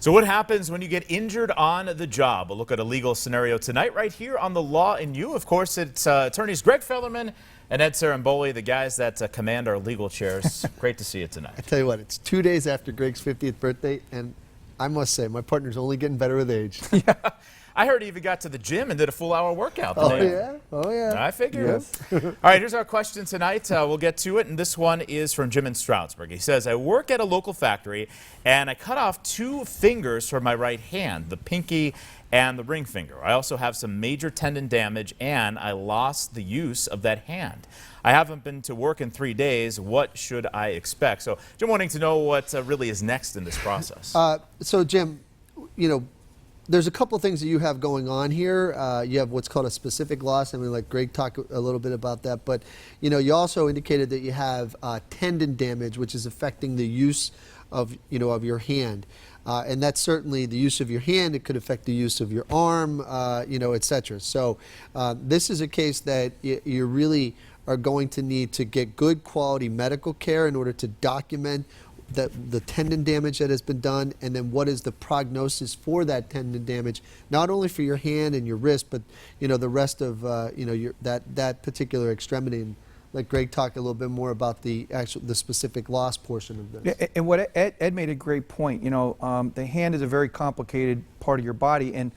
So what happens when you get injured on the job? We'll look at a legal scenario tonight right here on The Law and You. Of course, it's attorneys Greg Fellerman and Ed Saramboli, the guys that command our legal chairs. Great to see you tonight. I tell you what, it's 2 days after Greg's 50th birthday, and I must say, my partner's only getting better with age. Yeah. I heard he even got to the gym and did a full-hour workout today. Oh, yeah? Oh, yeah. I figured. Yes. All right, here's our question tonight. We'll get to it, and this one is from Jim in Stroudsburg. He says, I work at a local factory, and I cut off 2 fingers from my right hand, the pinky and the ring finger. I also have some major tendon damage, and I lost the use of that hand. I haven't been to work in 3 days. What should I expect? So, Jim wanting to know what really is next in this process. So, Jim, you know, there's a couple things that you have going on here. You have what's called a specific loss. I'm going to let Greg talk a little bit about that. But, you know, you also indicated that you have tendon damage, which is affecting the use of, of your hand. And that's certainly the use of your hand. It could affect the use of your arm, et cetera. So this is a case that you really are going to need to get good quality medical care in order to document the tendon damage that has been done, and then what is the prognosis for that tendon damage, not only for your hand and your wrist, but the rest of that particular extremity. And let Greg talk a little bit more about the specific loss portion of this. Yeah, and what Ed made a great point. The hand is a very complicated part of your body, and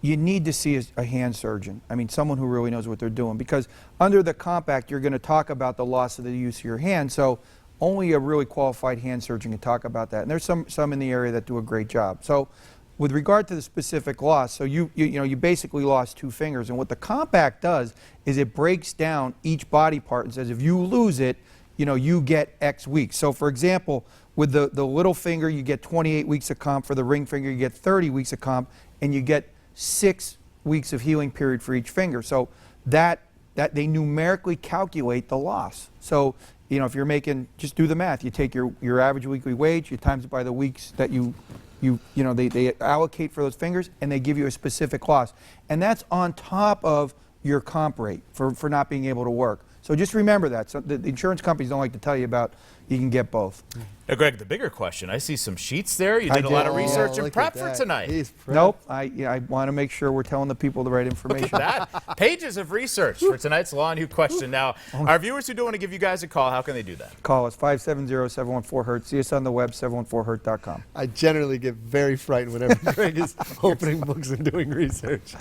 you need to see a hand surgeon. I mean, someone who really knows what they're doing, because under the compact, you're going to talk about the loss of the use of your hand. So only a really qualified hand surgeon can talk about that. And there's some in the area that do a great job. So with regard to the specific loss, so you basically lost 2 fingers. And what the compact does is it breaks down each body part and says if you lose it, you get X weeks. So for example, with the little finger, you get 28 weeks of comp. For the ring finger, you get 30 weeks of comp, and you get 6 weeks of healing period for each finger. So that they numerically calculate the loss. So if you're making, just do the math. You take your average weekly wage, you times it by the weeks that they allocate for those fingers, and they give you a specific loss. And that's on top of your comp rate for not being able to work. So just remember that. So the insurance companies don't like to tell you about you can get both. Now, Greg, the bigger question, I see some sheets there. You did a lot of research and prep for tonight. Nope, I want to make sure we're telling the people the right information. Look at that. Pages of research for tonight's Law and You question. Now, our viewers who do want to give you guys a call, how can they do that? Call us 570-714-HURT. See us on the web, 714hurt.com. I generally get very frightened whenever Greg is opening books and doing research.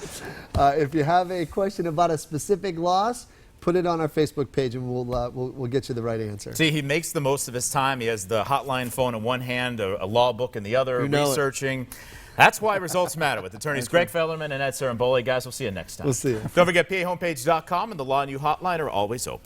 If you have a question about a specific loss, put it on our Facebook page, and we'll get you the right answer. See, he makes the most of his time. He has the hotline phone in one hand, a law book in the other, researching. That's why results matter with attorneys Greg Fellerman and Ed Saramboli. Guys, we'll see you next time. We'll see you. Don't forget, PAHomepage.com and the Law and You hotline are always open.